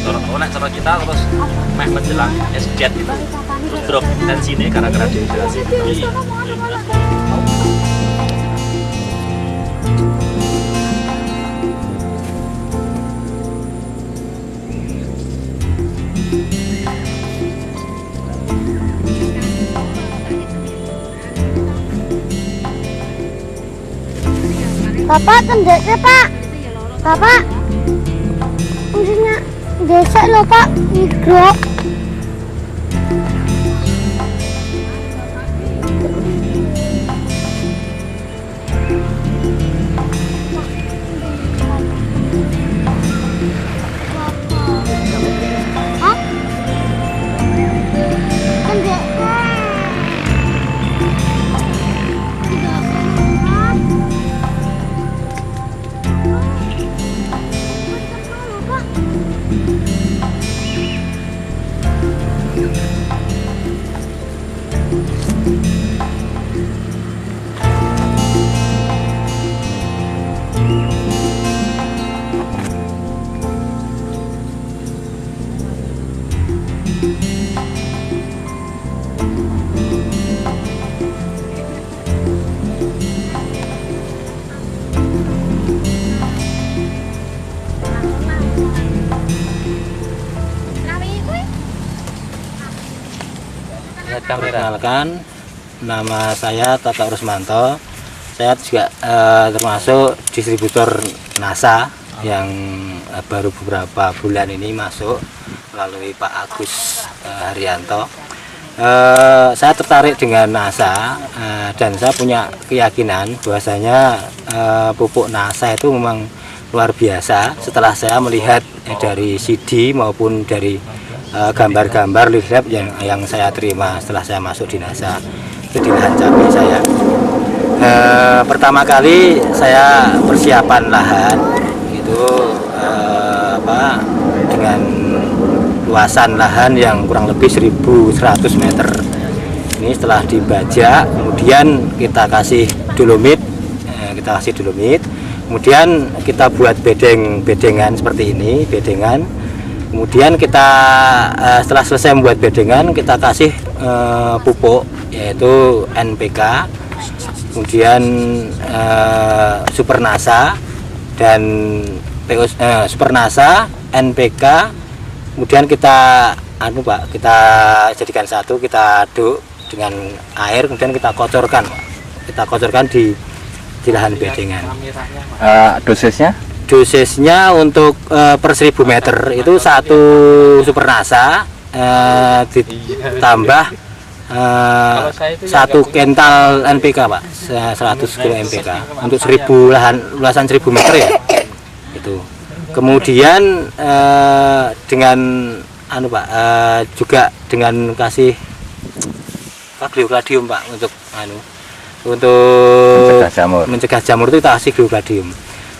Nek cara kita terus meh menjelang SJet itu terus drop tensinya gara-gara dehidrasi. Bapak tendeknya Pak. Bapak fungsinya desa loh Pak, migrok. Hah? Tendeknya. Perkenalkan, nama saya Toto Rusmanto. Saya juga termasuk distributor NASA yang baru beberapa bulan ini masuk melalui Pak Agus Haryanto. Saya tertarik dengan NASA dan saya punya keyakinan bahwasanya pupuk NASA itu memang luar biasa. Setelah saya melihat dari CD maupun dari gambar-gambar lead lab yang saya terima setelah saya masuk di NASA itu di lahan cabai saya. Pertama kali saya persiapan lahan itu dengan luasan lahan yang kurang lebih 1.100 meter. Ini setelah dibajak, kemudian kita kasih dolomit, kemudian kita buat bedengan seperti ini, bedengan. Kemudian kita setelah selesai membuat bedengan, kita kasih pupuk yaitu NPK, kemudian Super NASA dan Super NASA, NPK, kemudian kita kita jadikan satu, kita aduk dengan air, kemudian kita kocorkan di lahan bedengan. Dosisnya untuk per 1.000 meter itu 1 Super NASA ditambah 1 kental NPK Pak, 100 kilo NPK untuk 1.000 luasan 1.000 meter ya itu. Kemudian dengan juga dengan kasih glukadium Pak untuk mencegah jamur itu kita kasih glukadium.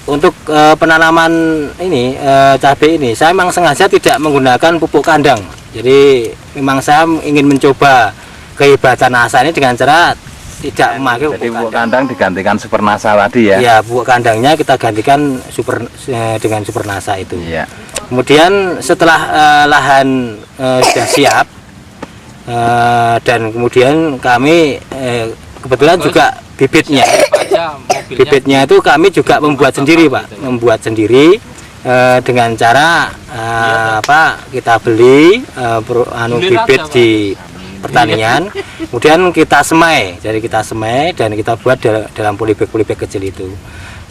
Untuk penanaman ini cabai ini saya memang sengaja tidak menggunakan pupuk kandang. Jadi memang saya ingin mencoba kehebatan NASA ini dengan cara tidak memakai pupuk kandang digantikan Super NASA tadi ya. Ya, pupuk kandangnya kita gantikan dengan Super NASA itu. Ya. Kemudian setelah lahan sudah siap dan kemudian kami kebetulan juga bibitnya itu kami juga membuat sendiri Pak, dengan cara kita beli bibit di pertanian, kemudian kita semai, dan kita buat dalam polybag kecil itu.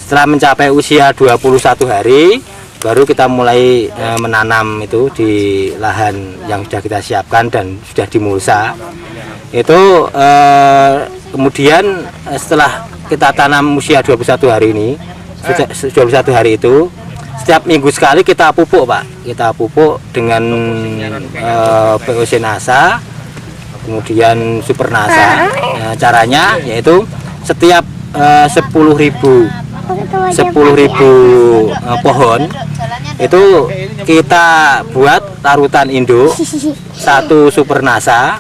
Setelah mencapai usia 21 hari baru kita mulai menanam itu di lahan yang sudah kita siapkan dan sudah dimulsa. Itu kemudian setelah kita tanam usia 21 hari ini, 21 hari itu setiap minggu sekali kita pupuk Pak, kita pupuk dengan POC NASA, kemudian Super NASA. Caranya yaitu setiap 10.000 pohon itu kita buat larutan induk 1 Super NASA.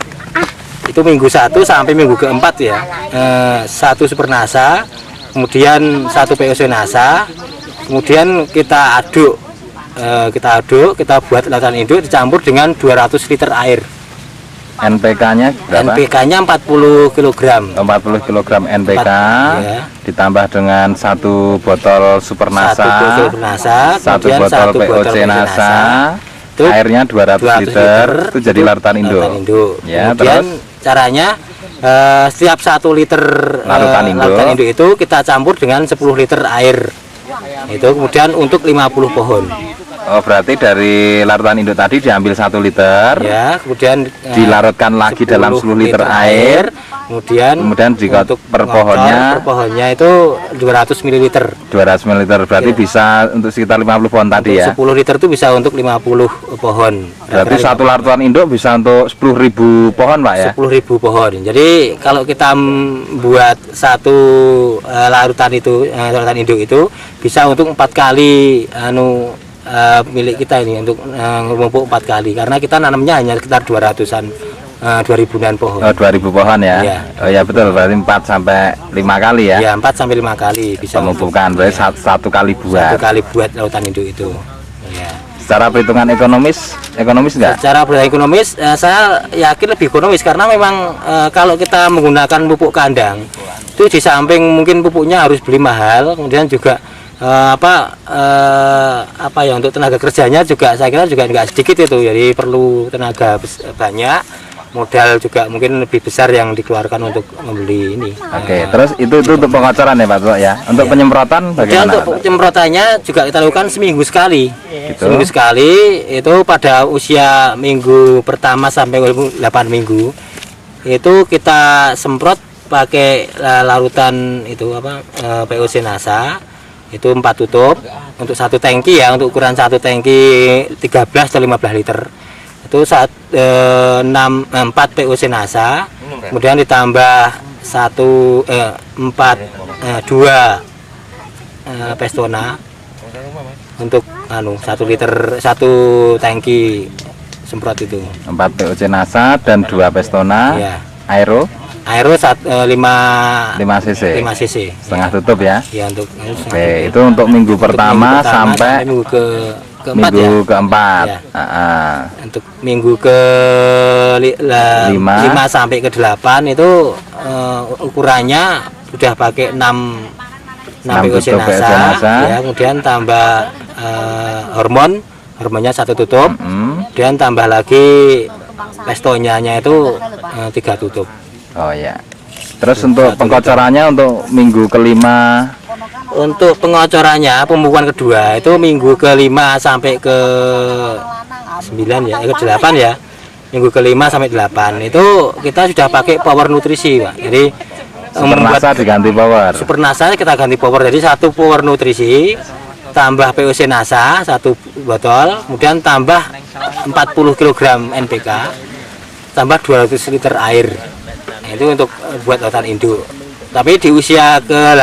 Itu minggu 1 sampai minggu keempat ya, 1 Super NASA, kemudian 1 POC NASA, kemudian kita aduk kita aduk, kita buat larutan induk dicampur dengan 200 liter air. NPK-nya berapa? NPK-nya 40 kg. 40 kg NPK ya. ditambah dengan 1 botol Supernasa, 1 botol Nasa, 1 botol POC Nasa, itu airnya 200 liter, itu jadi larutan induk. Ya, kemudian terus caranya setiap 1 liter larutan induk itu kita campur dengan 10 liter air. Itu kemudian untuk 50 pohon. Oh, berarti dari larutan induk tadi diambil 1 liter, Ya, kemudian dilarutkan lagi dalam 10 liter air, kemudian jika untuk per pohonnya itu 200 ml. 200 ml, berarti bisa untuk sekitar 50 pohon tadi ya. 10 liter itu bisa untuk 50 pohon. Berarti satu larutan induk bisa untuk 10.000 pohon, Pak ya? 10.000 pohon. Jadi kalau kita buat satu larutan induk itu bisa untuk 4 kali milik kita ini, untuk memupuk 4 kali, karena kita nanamnya hanya sekitar 200-an 2000-an pohon. 2000 pohon ya. Iya. Oh ya betul, berarti 4 sampai 5 kali ya. Ya, 4 sampai 5 kali bisa Pemupukan, berarti satu kali buat. 1 kali buat larutan induk itu. Ya. Secara perhitungan ekonomis enggak? Secara ekonomis saya yakin lebih ekonomis, karena memang kalau kita menggunakan pupuk kandang itu di samping mungkin pupuknya harus beli mahal, kemudian juga untuk tenaga kerjanya juga saya kira juga nggak sedikit itu, jadi perlu tenaga banyak, modal juga mungkin lebih besar yang dikeluarkan untuk membeli ini. Oke, terus itu untuk pengocoran ya Pak Tok ya. Untuk penyemprotan Dan bagaimana? untuk penyemprotannya juga kita lakukan seminggu sekali. Gitu. Seminggu sekali itu pada usia minggu pertama sampai 8 minggu itu kita semprot pakai larutan itu POC Nasa. Itu 4 tutup untuk 1 tangki ya, untuk ukuran 1 tangki 13 atau 15 liter. Itu 4 POC Nasa, kemudian ditambah 2 Pestona untuk 1 liter 1 tangki semprot itu. 4 POC Nasa dan 2 Pestona. Ya. Aero 5 cc. Setengah tutup ya. Ya, untuk Oke, itu untuk minggu pertama sampai minggu keempat minggu ya. keempat. Ya. Untuk minggu ke 5 sampai ke 8 itu ukurannya sudah pakai 6 POC Nasa, ya, kemudian tambah hormonnya 1 tutup, kemudian tambah lagi pestonyanya itu 3 tutup. Oh ya. Terus untuk pengocorannya untuk minggu kelima. Untuk pengocorannya pemupukan kedua itu minggu ke-5 sampai ke 9 ya, ke 8 ya. Minggu ke-5 sampai 8 itu kita sudah pakai power nutrisi, Pak. Jadi Supernasa diganti power. Supernasa kita ganti power, jadi 1 power nutrisi tambah POC Nasa 1 botol, kemudian tambah 40 kg NPK, tambah 200 liter air. Nah, itu untuk buat larutan induk. Tapi di usia ke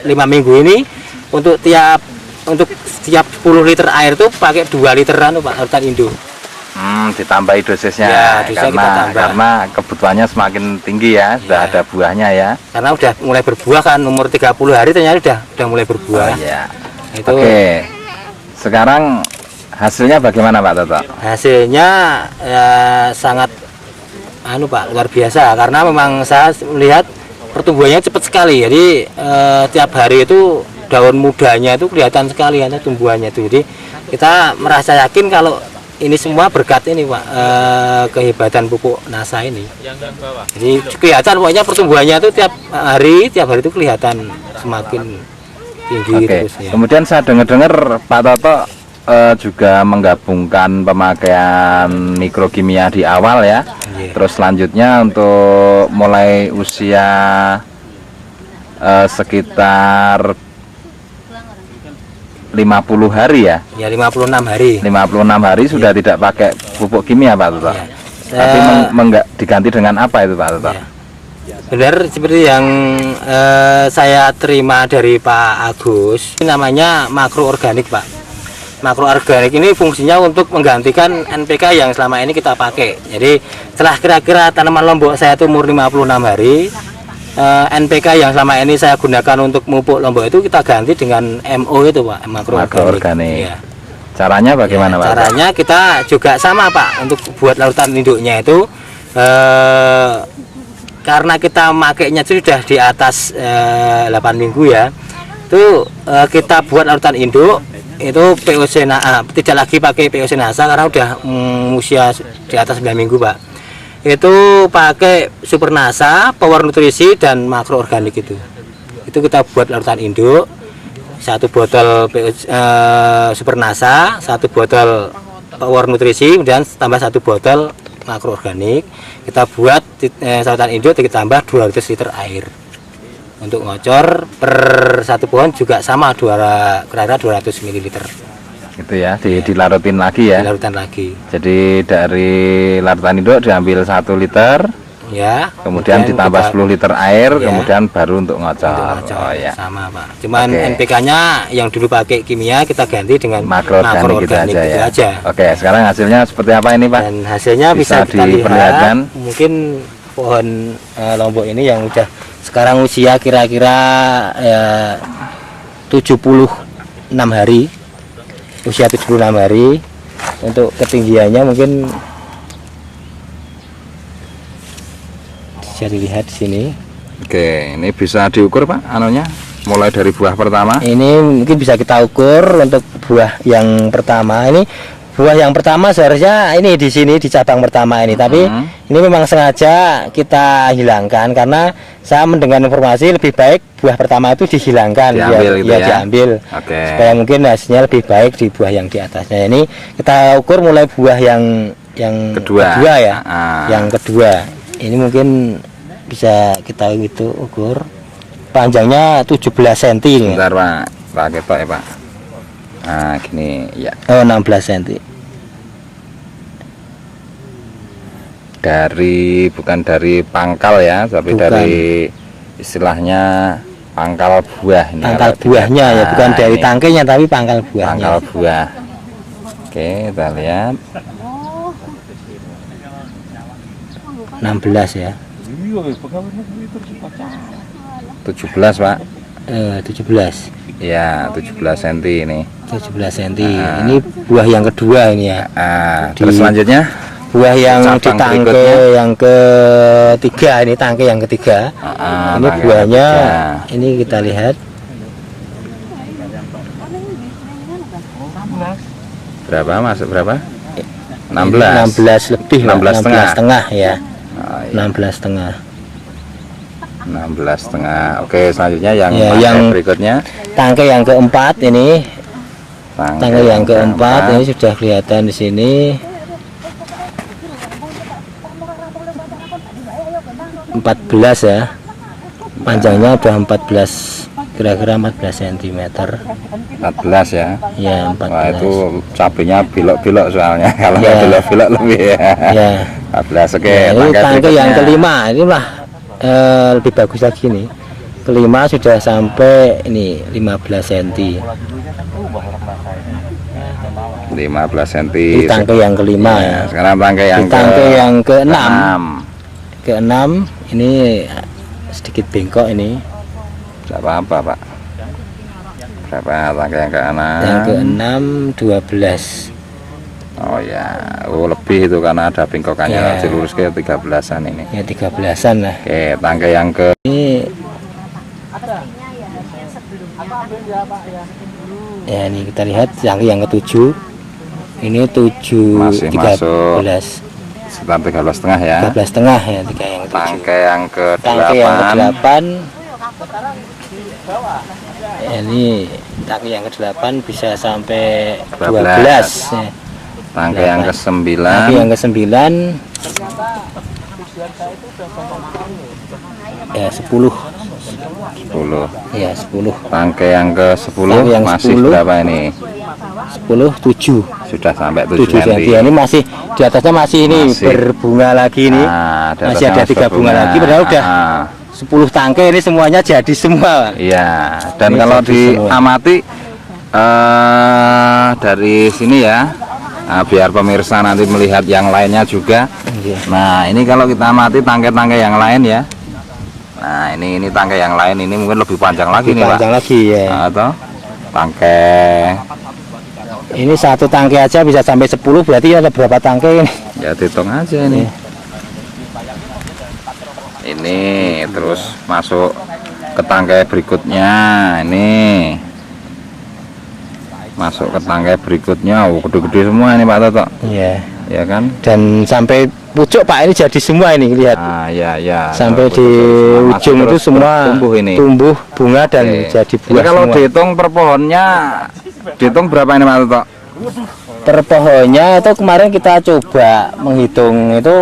5 minggu ini untuk setiap 10 liter air itu pakai 2 literan Pak larutan induk. Ditambahi dosisnya Ya, karena kebutuhannya semakin tinggi ya, sudah ada buahnya ya. Karena udah mulai berbuah kan, umur 30 hari ternyata udah mulai berbuah. Oh, ya. Itu Oke. Sekarang hasilnya bagaimana Pak Toto? hasilnya sangat Pak, luar biasa, karena memang saya melihat pertumbuhannya cepat sekali. Jadi tiap hari itu daun mudanya itu kelihatan sekali tumbuhannya itu. Jadi kita merasa yakin kalau ini semua berkat ini Pak, kehebatan pupuk Nasa ini. Jadi kelihatan pokoknya pertumbuhannya itu tiap hari itu kelihatan semakin tinggi. Oke. Terus ya. Kemudian saya dengar Pak Toto juga menggabungkan pemakaian mikrokimia di awal ya. Terus selanjutnya untuk mulai usia sekitar 50 hari ya. Ya 56 hari. 56 hari sudah tidak pakai pupuk kimia Pak Toto. Ya. Tapi diganti dengan apa itu Pak Toto? Ya. Benar seperti yang saya terima dari Pak Agus, ini namanya makroorganik Pak. Makroorganik ini fungsinya untuk menggantikan NPK yang selama ini kita pakai. Jadi setelah kira-kira tanaman lombok saya itu umur 56 hari, NPK yang selama ini saya gunakan untuk pupuk Lombok itu kita ganti dengan MO itu Pak, makroorganik. Ya. Caranya bagaimana Pak? Caranya kita juga sama Pak, untuk buat larutan induknya itu karena kita makainya sudah di atas 8 minggu ya, itu kita buat larutan induk itu POC tidak lagi pakai POC NASA karena udah usia di atas 9 minggu Pak. Itu pakai Super NASA, Power Nutrisi dan makroorganik itu kita buat larutan induk, 1 botol Super NASA, 1 botol Power Nutrisi, kemudian tambah 1 botol makroorganik. Kita buat larutan induk, kita tambah 200 liter air. Untuk ngocor per 1 pohon juga sama kira-kira 200 ml. Itu ya, dilarutin lagi ya. Dilarutan lagi. Jadi dari larutan induk diambil 1 liter. Ya. Kemudian ditambah 10 liter air, ya, kemudian baru untuk ngocor. Oh ya. Sama Pak. Cuman NPK-nya yang dulu pakai kimia kita ganti dengan makroorganik gitu gitu aja, aja. Oke, sekarang hasilnya seperti apa ini Pak? Dan hasilnya bisa kita diperlihatkan. lihat. Mungkin pohon Lombok ini yang udah sekarang usia kira-kira 76 hari. Usia 76 hari. Untuk ketinggiannya mungkin bisa dilihat di sini. Oke, ini bisa diukur Pak anunya, mulai dari buah pertama. Ini mungkin bisa kita ukur untuk buah yang pertama. Ini buah yang pertama seharusnya ini di sini di cabang pertama ini, tapi ini memang sengaja kita hilangkan karena saya mendengar informasi lebih baik buah pertama itu dihilangkan, diambil, gitu ya, diambil, supaya mungkin hasilnya lebih baik di buah yang di atasnya. Ini kita ukur mulai buah yang kedua ya, yang kedua. Ini mungkin bisa kita ukur panjangnya 17 cm ini. Bentar Pak, pakai tok ya Pak. Nah gini ya. Oh 16 cm. Bukan dari pangkal ya, tapi bukan. dari istilahnya pangkal buah ini. Pangkal buahnya ya, bukan dari tangkainya tapi pangkal buahnya. Pangkal buah. Oke, kita lihat. 16 ya. 17 Pak. 17. Ya 17 cm ini. 17 cm. Ini buah yang kedua ini ya. Terus selanjutnya buah yang di tangkai yang ketiga, ini tangkai yang ketiga. Ini buahnya ini kita lihat. Berapa masuk berapa? 16 lebih, 16,5 ya. 16,5. 16,5. Oke, selanjutnya yang berikutnya. Tangkai yang keempat ini. Tangkai yang keempat ini sudah kelihatan di sini. 14 ya. Panjangnya udah 14, kira-kira 14 cm. 14 ya. Ya, 14. Wah, itu cabenya belok-belok soalnya. Kalau nggak belok-belok lebih ya. 14. Oke, ini tangkai yang kelima. Inilah lebih bagus lagi nih. Kelima sudah sampai ini 15 cm. 15 cm. Ini tangkai yang kelima ya. Sekarang tangkai yang keenam. Keenam ini sedikit bengkok ini. Berapa Pak? Berapa tangkai yang keenam? Yang keenam 12. Oh ya, lebih itu karena ada bengkokannya. Ya. Dilurus ke 13-an ini. Ya 13-an lah. Oke, tangkai yang ke Ini ya, ini kita lihat tangkai yang ke-7. Ini 7 masih 13. Masuk sekitar 13,5 ya. 13,5 ya, tangkai yang ke-7. Tangkai yang ke-8. Tangkai yang ke-8. Ini tangkai yang ke-8 bisa sampai 12 ya. Tangkai yang ke-9. Tangkai yang ke-9 ya 10. Ya 10. Tangkai yang ke-10 masih 10. berapa ini? 10 7. Sudah sampai 7 cm. Ini masih di atasnya masih ini berbunga lagi ini. Masih ada 3 bunga lagi, padahal udah 10 tangkai ini semuanya jadi semua. Iya, dan ini kalau diamati dari sini ya. Nah, biar pemirsa nanti melihat yang lainnya juga. Nah, ini kalau kita amati tangkai-tangkai yang lain ya. Nah, Nah, ini tangkai yang lain ini mungkin lebih panjang lagi Lebih nih, panjang Pak. lagi ya. Nah, atau tangkai Ini satu tangkai aja bisa sampai 10, berarti ada berapa tangkai ini? ya hitung aja ini. Ini terus masuk ke tangkai berikutnya. Ini masuk ke tangkai berikutnya. Oh, gede-gede semua ini Pak Toto. Iya. Ya kan? Dan sampai pucuk Pak, ini jadi semua ini, lihat. Ah, ya. Sampai di Betul, ujung masuk itu terus semua tumbuh ini. tumbuh bunga dan Oke. jadi Ini buah kalau semua. dihitung per pohonnya, dihitung berapa ini Pak Toto? Per pohonnya itu kemarin kita coba menghitung itu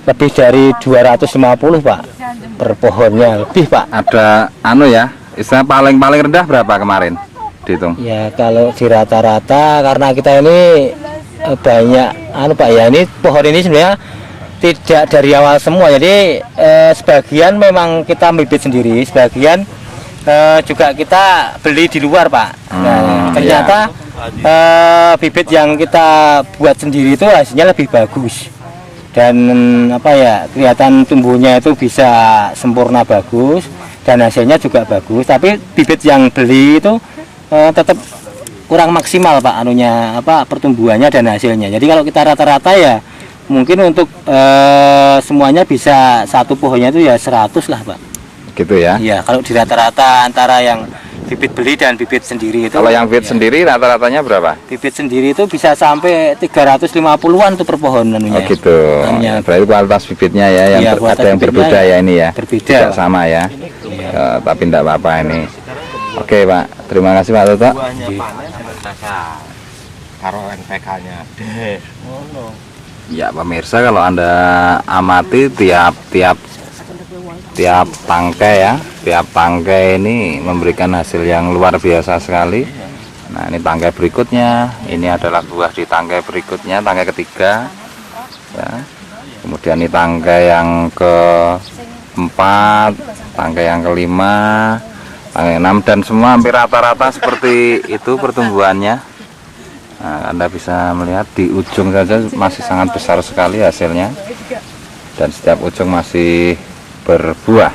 lebih dari 250 Pak, per pohonnya lebih Pak. Ada anu ya, istilah paling rendah berapa kemarin dihitung? Ya kalau di rata-rata karena kita ini banyak anu Pak ya, ini pohon ini sebenarnya tidak dari awal semua, jadi sebagian memang kita bibit sendiri, sebagian juga kita beli di luar Pak. Nah, ternyata bibit yang kita buat sendiri itu hasilnya lebih bagus dan apa ya, kelihatan tumbuhnya itu bisa sempurna bagus dan hasilnya juga bagus. Tapi bibit yang beli itu tetap kurang maksimal Pak anunya, apa, pertumbuhannya dan hasilnya. Jadi kalau kita rata-rata ya mungkin untuk semuanya bisa satu pohonnya itu ya 100 lah Pak. Gitu ya. Iya, kalau di rata-rata antara yang bibit beli dan bibit sendiri itu. Kalau yang bibit ya, sendiri rata-ratanya berapa? bibit sendiri itu bisa sampai 350-an tuh per pohon anunya. Oh gitu. Anunya. Berarti kualitas bibitnya ya yang Iya, kualitas ada yang bibitnya berbeda ya ini ya. berbeda, Tidak Pak. sama ya. Tapi tidak apa-apa ini. Oke Pak, terima kasih Pak Toto. Karo NPK-nya. Ya pemirsa, kalau Anda amati tiap tangkai ya, tiap tangkai ini memberikan hasil yang luar biasa sekali. Nah, ini tangkai berikutnya, ini adalah buah di tangkai berikutnya, tangkai ketiga ya. Kemudian ini tangkai yang keempat, tangkai yang kelima, tangkai 6, dan semua hampir rata-rata seperti itu pertumbuhannya. Nah, Anda bisa melihat di ujung saja masih sangat besar sekali hasilnya, dan setiap ujung masih berbuah.